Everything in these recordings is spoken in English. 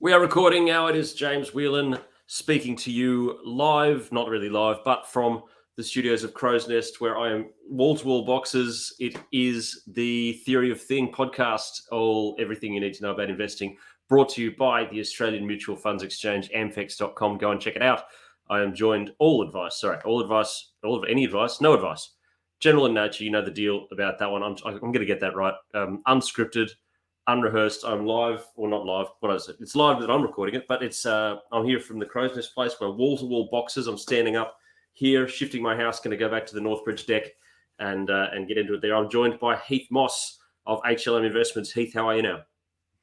We are recording now. It is James Whelan speaking to you live, not really live, but from the studios of Crow's Nest, where I am wall-to-wall boxes. It is the Theory of Thing podcast, everything you need to know about investing, brought to you by the Australian Mutual Funds Exchange, ampex.com. Go and check it out. I am joined, no advice, general in nature. You know the deal about that one. I'm going to get that right. Unscripted, unrehearsed. I'm live, or not live. What is it? It's live that I'm recording it, but it's I'm here from the Crow's Nest place, where wall-to-wall boxes. I'm standing up here, shifting my house. Going to go back to the Northbridge deck and get into it there. I'm joined by Heath Moss of HLM Investments. Heath, how are you now?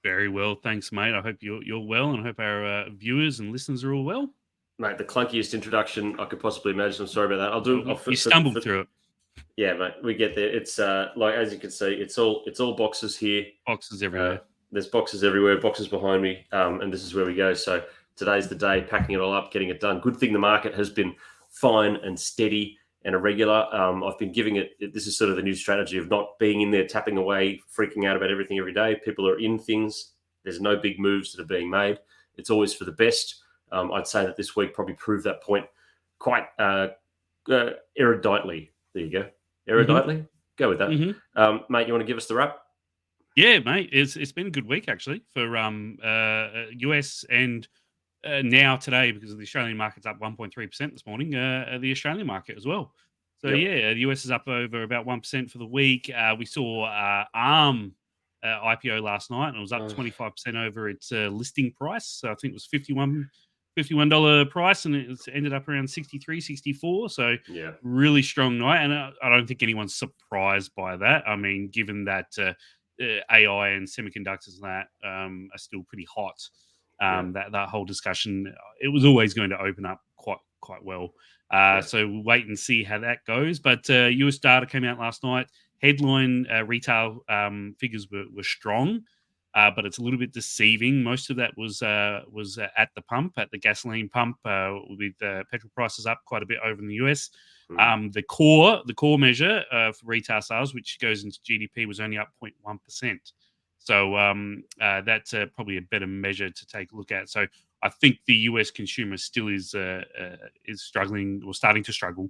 Very well, thanks, mate. I hope you're well, and I hope our viewers and listeners are all well. Mate, the clunkiest introduction I could possibly imagine. I'm sorry about that. You stumbled through it. Yeah, mate, we get there. It's like, as you can see, it's all boxes here. Boxes everywhere. There's boxes everywhere, boxes behind me, and this is where we go. So today's the day, packing it all up, getting it done. Good thing the market has been fine and steady and irregular. I've been giving it, this is sort of the new strategy of not being in there, tapping away, freaking out about everything every day. People are in things. There's no big moves that are being made. It's always for the best. I'd say that this week probably proved that point quite eruditely. There you go. Eruditely? Mm-hmm. Go with that. Mm-hmm. Mate, you want to give us the wrap? Yeah, mate. It's been a good week, actually, for US and now today, because the Australian market's up 1.3% this morning, the Australian market as well. So, yeah, the US is up over about 1% for the week. We saw ARM IPO last night, and it was up 25% over its listing price. So I think it was $51 price, and it ended up around 63, 64. So really strong night. And I don't think anyone's surprised by that. I mean, given that AI and semiconductors and that are still pretty hot, that whole discussion, it was always going to open up quite well. So we'll wait and see how that goes. But US data came out last night. Headline retail figures were strong. But it's a little bit deceiving. Most of that was at the pump, at the gasoline pump, with petrol prices up quite a bit over in the US. The core measure for retail sales, which goes into GDP, was only up 0.1%. So that's probably a better measure to take a look at. So I think the US consumer still is struggling, or starting to struggle,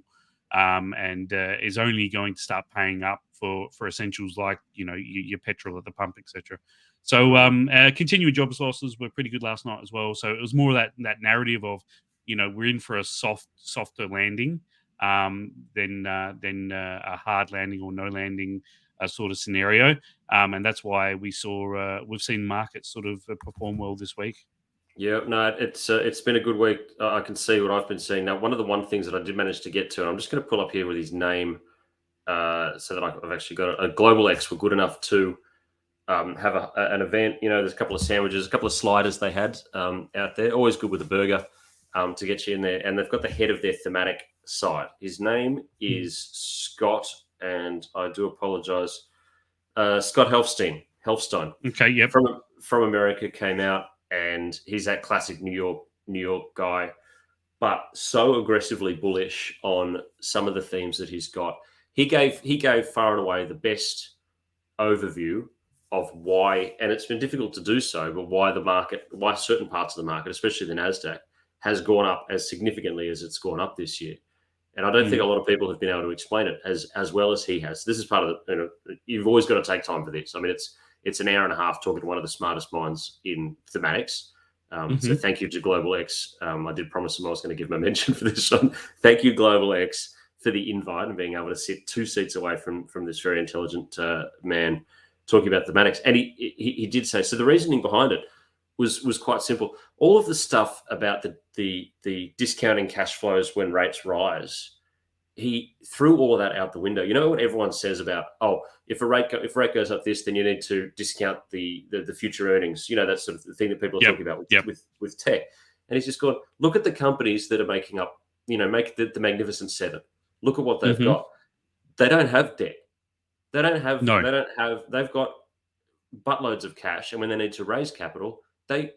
and is only going to start paying up for essentials like your petrol at the pump, etc. So continued jobs losses were pretty good last night as well. So it was more of that narrative of, we're in for a softer landing than a hard landing or no landing sort of scenario. And that's why we've seen markets sort of perform well this week. Yeah, no, it's been a good week. I can see what I've been seeing. Now, one of the things that I did manage to get to, and I'm just going to pull up here with his name so that I've actually got a GlobalX were good enough to have an event. There's a couple of sandwiches, a couple of sliders they had out there. Always good with a burger to get you in there. And they've got the head of their thematic side. His name is Scott, and I do apologize. Scott Helfstein. Okay, yeah. From America, came out, and he's that classic New York guy, but so aggressively bullish on some of the themes that he's got. He gave far and away the best overview of why, and it's been difficult to do so, but why certain parts of the market, especially the NASDAQ, has gone up as significantly as it's gone up this year. And I don't think a lot of people have been able to explain it as well as he has. This is part of you've always got to take time for this. I mean, it's an hour and a half talking to one of the smartest minds in thematics. So thank you to GlobalX. I did promise him I was going to give him a mention for this one. Thank you, GlobalX, for the invite and being able to sit 2 seats away from this very intelligent man talking about thematics. And he did say, so the reasoning behind it was quite simple. All of the stuff about the discounting cash flows when rates rise, he threw all of that out the window. You know what everyone says about, if rate goes up this, then you need to discount the future earnings. That's sort of the thing that people are talking about with tech. And he's just gone, look at the companies that are making up, make the Magnificent Seven. Look at what they've got. They don't have debt. They've got buttloads of cash, and when they need to raise capital, they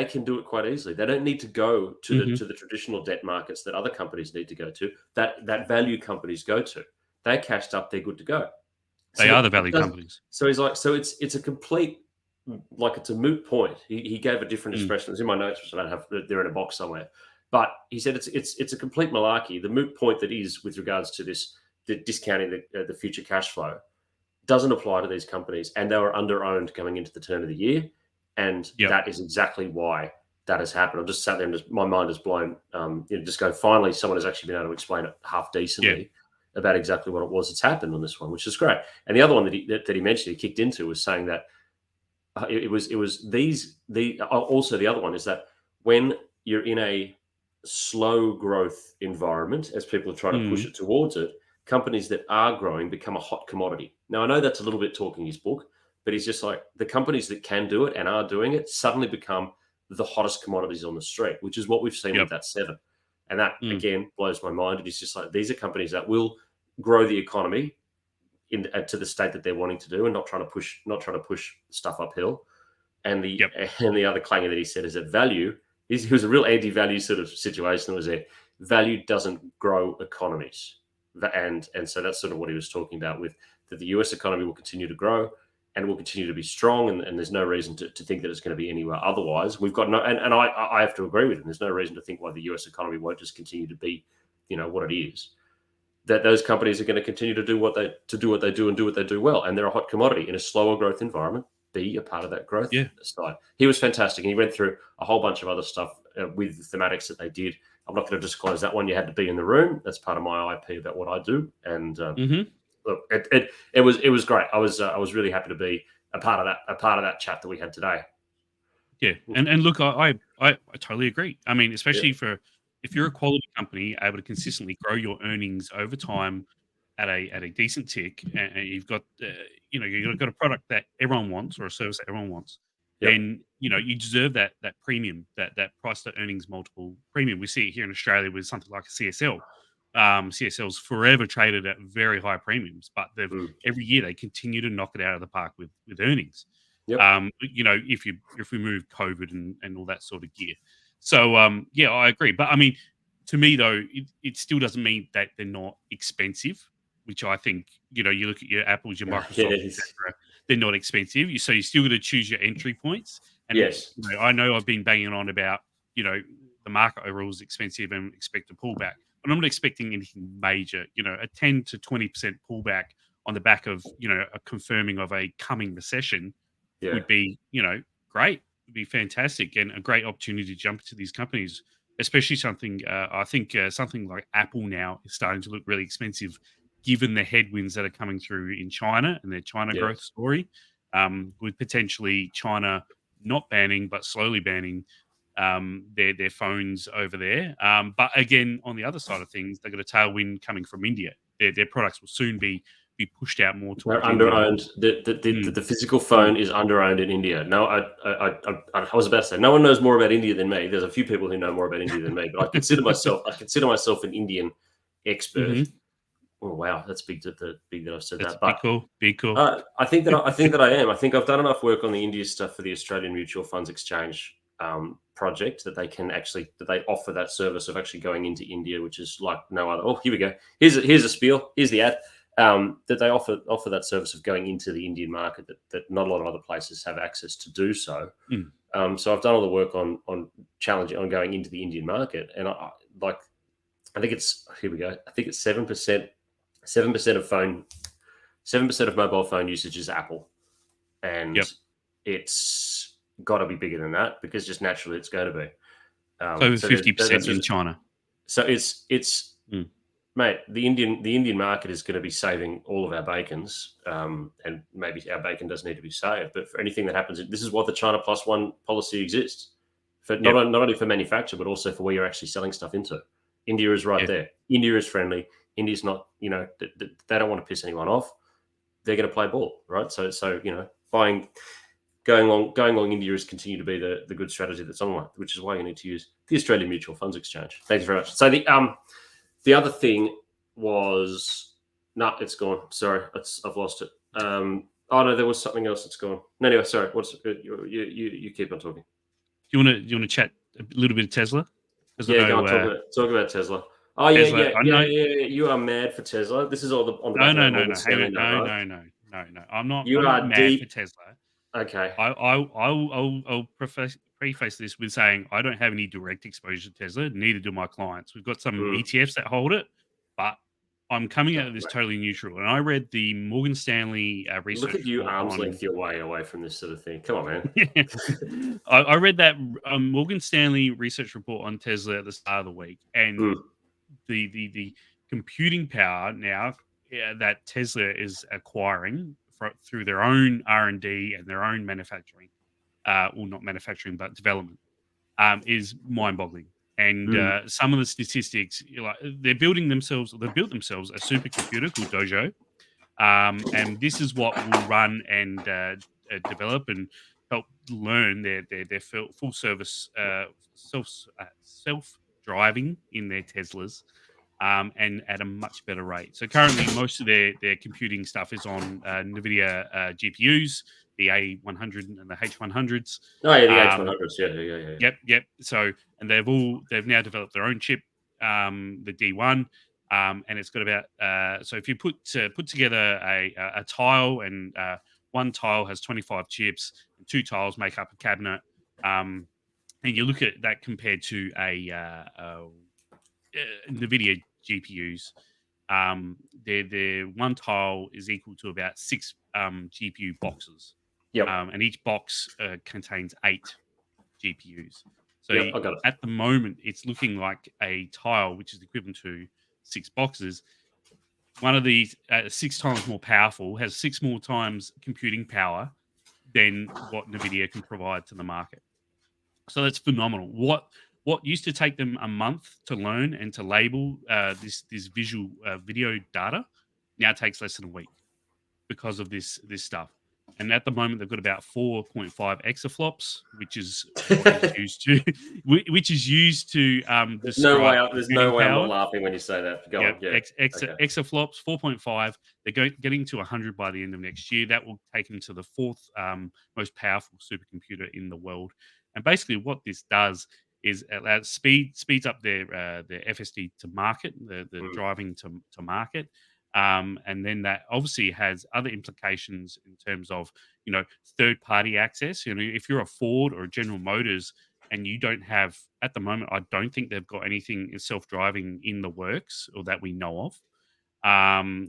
can do it quite easily. They don't need to go to the traditional debt markets that other companies need to go to, that value companies go to. They're cashed up, they're good to go. They are the value companies. So he's like, it's a complete like it's a moot point. He gave a different Mm. expression. It's in my notes, which I don't have. They're in a box somewhere. But he said it's a complete malarkey. The moot point that is with regards to the discounting the future cash flow doesn't apply to these companies, and they were under-owned coming into the turn of the year, and Yep. that is exactly why that has happened. I just sat there and my mind is blown. Just go. Finally, someone has actually been able to explain it half decently about exactly what it was that's happened on this one, which is great. And the other one that he mentioned, he kicked into, was saying that it was also the other one is that when you're in a slow growth environment, as people are trying to push it towards it, companies that are growing become a hot commodity. Now, I know that's a little bit talking his book, but he's just like, the companies that can do it and are doing it suddenly become the hottest commodities on the street, which is what we've seen with that 7. And that, again, blows my mind. It's just like, these are companies that will grow the economy to the state that they're wanting to do, and not trying to push stuff uphill. And the other clanger that he said is that value, he was a real anti-value sort of situation that was there. Value doesn't grow economies. And so that's sort of what he was talking about, with that the US economy will continue to grow and will continue to be strong, and there's no reason to think that it's going to be anywhere otherwise. We've got and I have to agree with him. There's no reason to think why the US economy won't just continue to be, what it is. That those companies are going to continue to do what they do and do what they do well, and they're a hot commodity in a slower growth environment. Be a part of that growth side. He was fantastic, and he went through a whole bunch of other stuff with the thematics that they did. I'm not going to disclose that one. You had to be in the room. That's part of my IP about what I do. And look, it was great. I was really happy to be a part of that chat that we had today. Yeah, and look, I totally agree. I mean, especially for if you're a quality company able to consistently grow your earnings over time at a decent tick, and you've got you've got a product that everyone wants, or a service that everyone wants, then you deserve that premium, that price to earnings multiple premium. We see it here in Australia with something like a CSL. CSL's forever traded at very high premiums, but every year they continue to knock it out of the park with earnings. If we move COVID and all that sort of gear. So I agree. But I mean, to me though, it still doesn't mean that they're not expensive, which I think, you look at your Apples, your Microsoft, etc., they're not expensive. So you still got to choose your entry points. And I know I've been banging on about, the market overall is expensive and expect a pullback. But I'm not expecting anything major, a 10 to 20% pullback on the back of, a confirming of a coming recession would be, great. Would be fantastic, and a great opportunity to jump into these companies, especially something, I think something like Apple now is starting to look really expensive, given the headwinds that are coming through in China and their China growth story, with potentially China not banning, but slowly banning their phones over there. But again, on the other side of things, they've got a tailwind coming from India. Their products will soon be pushed out more towards They're under-owned. The physical phone is under-owned in India. No, I was about to say, no one knows more about India than me. There's a few people who know more about India than me, but I consider myself an Indian expert. Oh wow, that's big that I've said that. But be cool. I think that I am. I think I've done enough work on the India stuff for the Australian Mutual Funds Exchange project that they offer that service of actually going into India, which is like no other. Oh, here we go. Here's a spiel. Here's the ad. That they offer that service of going into the Indian market that not a lot of other places have access to do so. So I've done all the work on going into the Indian market, and I think it's 7% of mobile phone usage is Apple, and it's got to be bigger than that, because just naturally it's going to be. So 50% in China. So it's mate, the Indian market is going to be saving all of our bacons, and maybe our bacon does need to be saved. But for anything that happens, this is what the China Plus One policy exists for, not only for manufacture, but also for where you're actually selling stuff into. India is right there. India is friendly. India's not, they don't want to piss anyone off. They're going to play ball, right? So going long India is continue to be the good strategy that's on, which is why you need to use the Australian Mutual Funds Exchange. Thanks very much. So the other thing was, it's gone. Sorry, I've lost it. Oh no, there was something else that's gone. No, anyway, sorry. You keep on talking. Do you want to chat a little bit of Tesla? Yeah, go on, talk about Tesla. Oh Tesla, yeah. You are mad for Tesla. This is all on the back no. of No. I'm not. You I'm are not mad deep for Tesla. Okay. I'll preface this with saying I don't have any direct exposure to Tesla, neither do my clients. We've got some Mm. ETFs that hold it, but I'm coming Oh, at this mate. totally neutral. And I read the Morgan Stanley Look research at you, report arms on. length your way away from this sort of thing. Come on, man. I read that Morgan Stanley research report on Tesla at the start of the week, and Mm. the computing power now that Tesla is acquiring through their own R&D and their own manufacturing, well, not manufacturing but development, is mind-boggling. And Mm. some of the statistics, like they're building themselves, they've built themselves a supercomputer called Dojo, and this is what will run and develop and help learn their full service self driving in their Teslas, and at a much better rate. So currently, most of their computing stuff is on NVIDIA GPUs, the A100 and the H100s. Oh, yeah, the Um, H100s. Yeah, yeah, yeah. yep. So, and they've now developed their own chip, the D1, and it's got about so if you put together a tile, and one tile has 25 chips, and two tiles make up a cabinet. And you look at that compared to NVIDIA GPUs, their one tile is equal to about six GPU boxes, Yep. and each box contains eight GPUs. So Yep. I got it. at the moment, it's looking like a tile, which is equivalent to six boxes. One of these six times more powerful, has six more times computing power than what NVIDIA can provide to the market. So that's phenomenal. What used to take them a month to learn and to label this visual video data now takes less than a week because of this stuff. And at the moment, they've got about 4.5 exaflops, which is what is used to which is used to describe There's computing no way I'm not power. laughing when you say that. Go Yep, on. Yeah. Okay. exaflops, 4.5. They're getting to 100 by the end of next year. That will take them to the fourth most powerful supercomputer in the world. And basically, what this does is speeds up their FSD to market, the Mm. driving to market. And then that obviously has other implications in terms of third party access. If you're a Ford or a General Motors and you don't have at the moment, I don't think they've got anything self-driving in the works or that we know of,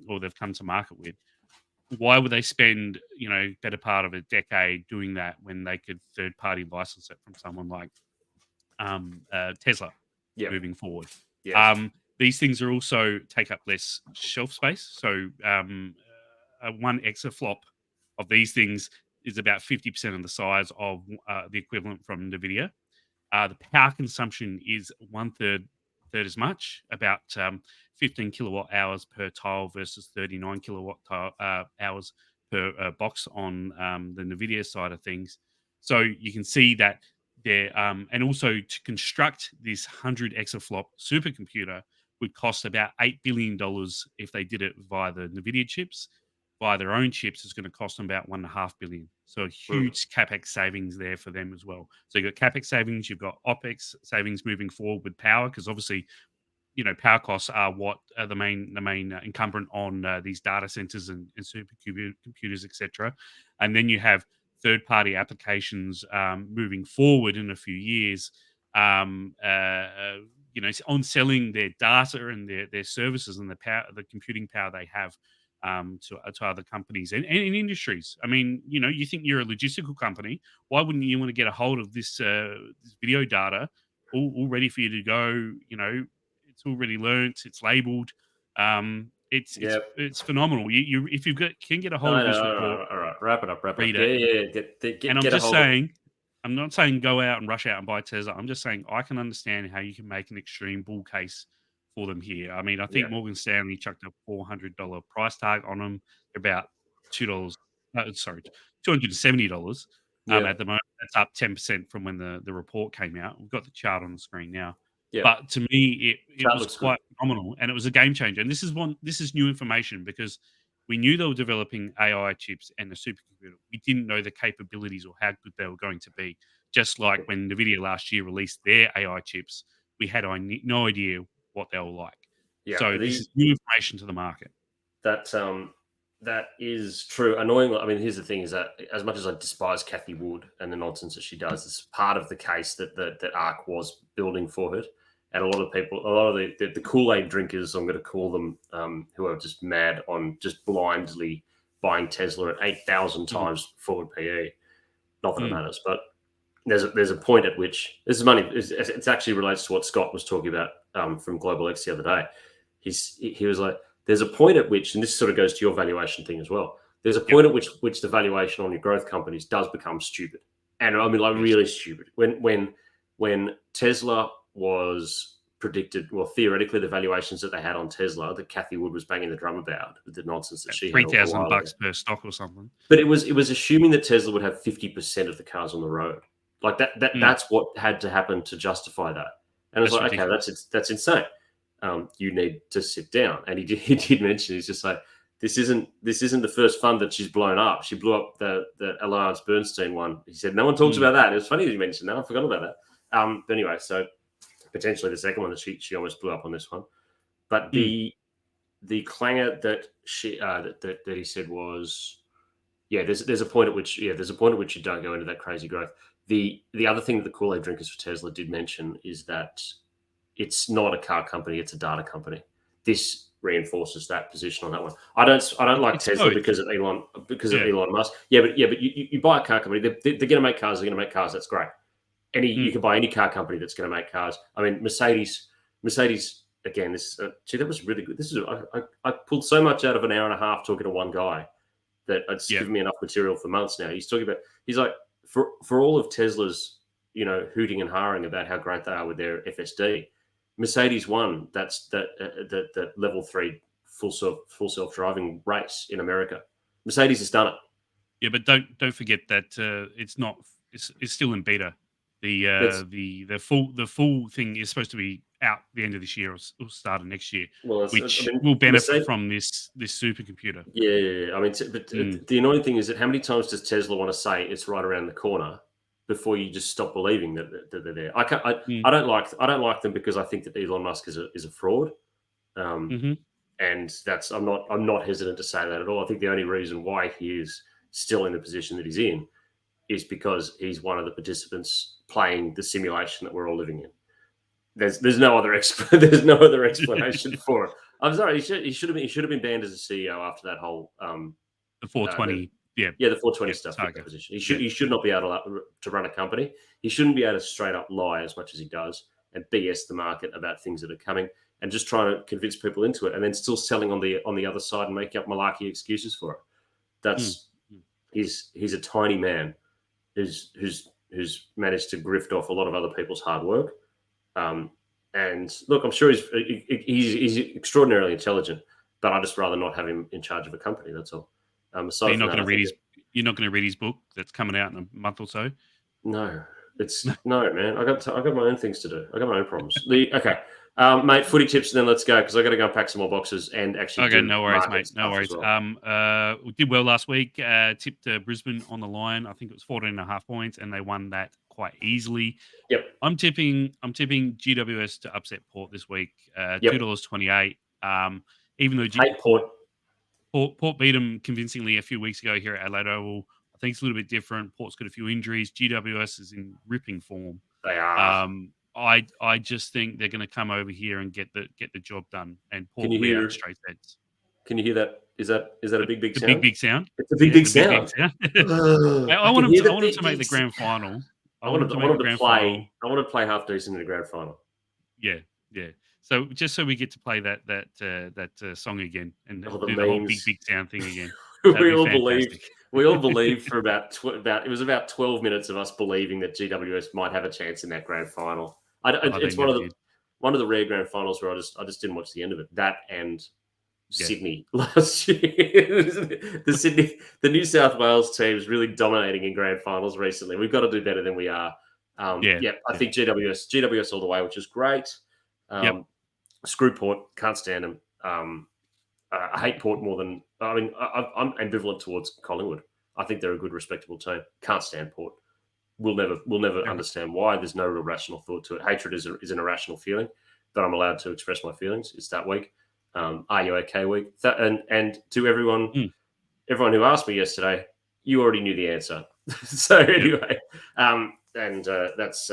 or they've come to market with. Why would they spend better part of a decade doing that when they could third-party license it from someone like Tesla Yep. moving forward? Yes. These things are also take up less shelf space. So one exaflop of these things is about 50% of the size of the equivalent from NVIDIA. The power consumption is third as much, about 15 kilowatt hours per tile versus 39 hours per box on the NVIDIA side of things. So you can see that there, and also to construct this 100 exaflop supercomputer would cost about $8 billion if they did it via the NVIDIA chips. Via their own chips, it's going to cost them about 1.5 billion. So a Mm. huge capex savings there for them as well. So you've got capex savings, you've got opex savings moving forward with power, because obviously power costs are what are the main incumbent on these data centers and supercomputers, etc. And then you have third party applications moving forward in a few years. On selling their data and their services and the computing power they have to other companies and in industries. I mean, you think you're a logistical company. Why wouldn't you want to get a hold of this video data all ready for you to go? It's already learnt. It's labeled. It's it's Yep. it's phenomenal. You if you can get a hold I of know. this All report, right. All right. Wrap it up. Wrap it up. read Yeah. it. Yeah. Yeah. And I'm Get a just hold of. saying, I'm not saying go out and rush out and buy Tesla. I'm just saying I can understand how you can make an extreme bull case for them here. I mean, I Yeah. think Morgan Stanley chucked a $400 price tag on them. They're about $2. Sorry, $270 Yep. at the moment. That's up 10% from when the report came out. We've got the chart on the screen now. Yep. But to me, it Chart was looks good. quite phenomenal, and it was a game changer. And this is new information because we knew they were developing AI chips and a supercomputer. We didn't know the capabilities or how good they were going to be. Just like when NVIDIA last year released their AI chips, we had no idea what they were like. Yeah. So this is new information to the market. That That is true. Annoyingly, I mean, here's the thing: is that as much as I despise Kathy Wood and the nonsense that she does, it's part of the case that ARC was building for her. And a lot of people, a lot of the Kool-Aid drinkers, I'm going to call them, who are just mad on just blindly buying Tesla at 8,000 times forward PE. Not that it matters, but there's a point at which this is money. It's actually relates to what Scott was talking about from GlobalX the other day. He was like, there's a point at which, and this sort of goes to your valuation thing as well. There's a point at which the valuation on your growth companies does become stupid, and I mean like really stupid. When Tesla was predicted, well, theoretically the valuations that they had on Tesla, that Kathy Wood was banging the drum about, with the nonsense that she had $3,000 per stock or something. But it was assuming that Tesla would have 50% of the cars on the road. Like that's what had to happen to justify that. And it's like, ridiculous. Okay, that's insane. You need to sit down. And he did mention, he's just like, this isn't the first fund that she's blown up. She blew up the Alliance Bernstein one. He said no one talks about that. It was funny that you mentioned that. I forgot about that. But anyway, so potentially the second one that she almost blew up on this one. But the clanger that that he said was, there's a point at which you don't go into that crazy growth. The other thing that the Kool-Aid drinkers for Tesla did mention is that it's not a car company; it's a data company. This reinforces that position on that one. I don't like Tesla because of Elon Musk. But you buy a car company; they're going to make cars. They're going to make cars. That's great. You can buy any car company that's going to make cars. I mean, Mercedes. Again, that was really good. I pulled so much out of an hour and a half talking to one guy that it's given me enough material for months now. He's like, for all of Tesla's, hooting and harring about how great they are with their FSD, Mercedes won that level 3 full self driving race in America. Mercedes has done it. Yeah, but don't forget that it's still in beta. The full thing is supposed to be out the end of this year or start of next year, which will benefit from this supercomputer. Yeah. I mean, the annoying thing is that how many times does Tesla want to say it's right around the corner before you just stop believing that they're there? I don't like them because I think that Elon Musk is a fraud, and I'm not hesitant to say that at all. I think the only reason why he is still in the position that he's in is because he's one of the participants playing the simulation that we're all living in. There's no other explanation for it. I'm sorry, he should have been banned as a CEO after that whole the 420 the 420 stuff. Position. He should not be able to run a company. He shouldn't be able to straight up lie as much as he does and BS the market about things that are coming and just trying to convince people into it and then still selling on the other side and making up malarkey excuses for it. That's he's a tiny man who's managed to grift off a lot of other people's hard work. And look, I'm sure he's extraordinarily intelligent, but I'd just rather not have him in charge of a company. That's all. So you're not going to read his book that's coming out in a month or so? No, no, man. I got my own things to do. I got my own problems. Okay, mate. Footy tips, and then let's go because I got to go unpack some more boxes and actually. Okay, no worries, mate. No worries. Well. We did well last week. Tipped Brisbane on the line. I think it was 14.5 points, and they won that quite easily. Yep. I'm tipping GWS to upset Port this week. $2.28. Even though Port beat them convincingly a few weeks ago here at Adelaide Oval. I think it's a little bit different. Port's got a few injuries. GWS is in ripping form. They are. I just think they're going to come over here and get the job done. And Port will be out straight heads. Can you hear that? Is that a big sound? Big sound. It's a big sound. I want them to make the grand final. I want to play half decent in the grand final. Yeah. So just so we get to play that song again and do the whole big sound thing again. we all believed for about 12 minutes of us believing that GWS might have a chance in that grand final. It's one of the rare grand finals where I just didn't watch the end of it. That and Sydney last year. the New South Wales team is really dominating in grand finals recently. We've got to do better than we are. I think GWS all the way, which is great. Screw Port, can't stand them. I hate Port more than I'm ambivalent towards Collingwood. I think they're a good, respectable team. Can't stand Port. We'll never understand why. There's no real rational thought to it. Hatred is an irrational feeling, but I'm allowed to express my feelings. It's that week. Are you okay week? And to everyone everyone who asked me yesterday, you already knew the answer. So anyway, and that's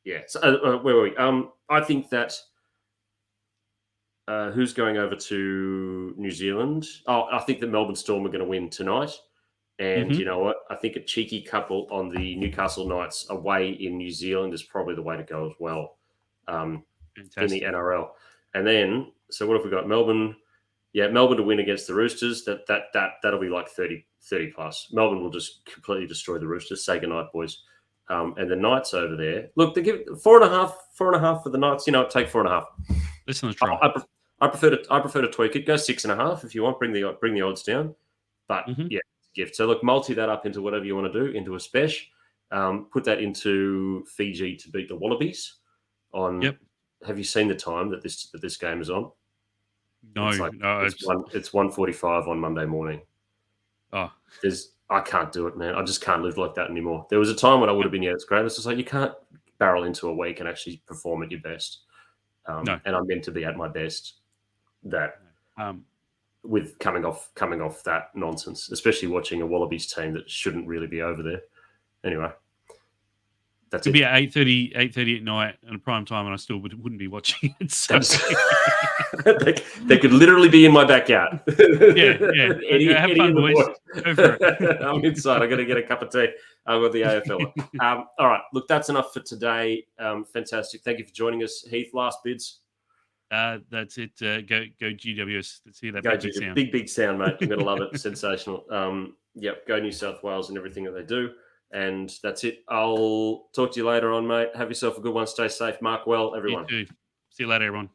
yeah. So where were we? I think that who's going over to New Zealand? Oh, I think the Melbourne Storm are going to win tonight. And you know what? I think a cheeky couple on the Newcastle Knights away in New Zealand is probably the way to go as well, in the NRL. And then, so what have we got? Melbourne. Yeah, Melbourne to win against the Roosters. That'll be like 30 plus. Melbourne will just completely destroy the Roosters. Say goodnight, boys. And the Knights over there. Look, they give 4.5 for the Knights. You know, take 4.5. Listen to try. I prefer to tweak it. Go 6.5 if you want. Bring the odds down. But yeah, gift. So look, multi that up into whatever you want to do, into a special. Put that into Fiji to beat the Wallabies. Have you seen the time that this game is on? No, it's 1:45 on Monday morning. Oh, I can't do it, man. I just can't live like that anymore. There was a time when I would have been, it's great. It's just like you can't barrel into a week and actually perform at your best. No. And I'm meant to be at my best. With coming off that nonsense, especially watching a Wallabies team that shouldn't really be over there. Anyway, that's it. Could be at 8:30 at night in a prime time, and I still wouldn't be watching it. So. they could literally be in my backyard. Yeah. Have fun, boys. Go for it. I'm inside. I got to get a cup of tea. I've got the AFL. All right. Look, that's enough for today. Fantastic. Thank you for joining us, Heath. Last bids. That's it. Go GWS. Let's hear that big sound. Big sound, mate. You're gonna love it. Sensational. Yep. Go New South Wales and everything that they do. And that's it. I'll talk to you later on, mate. Have yourself a good one. Stay safe. Mark well, everyone. You too. See you later, everyone.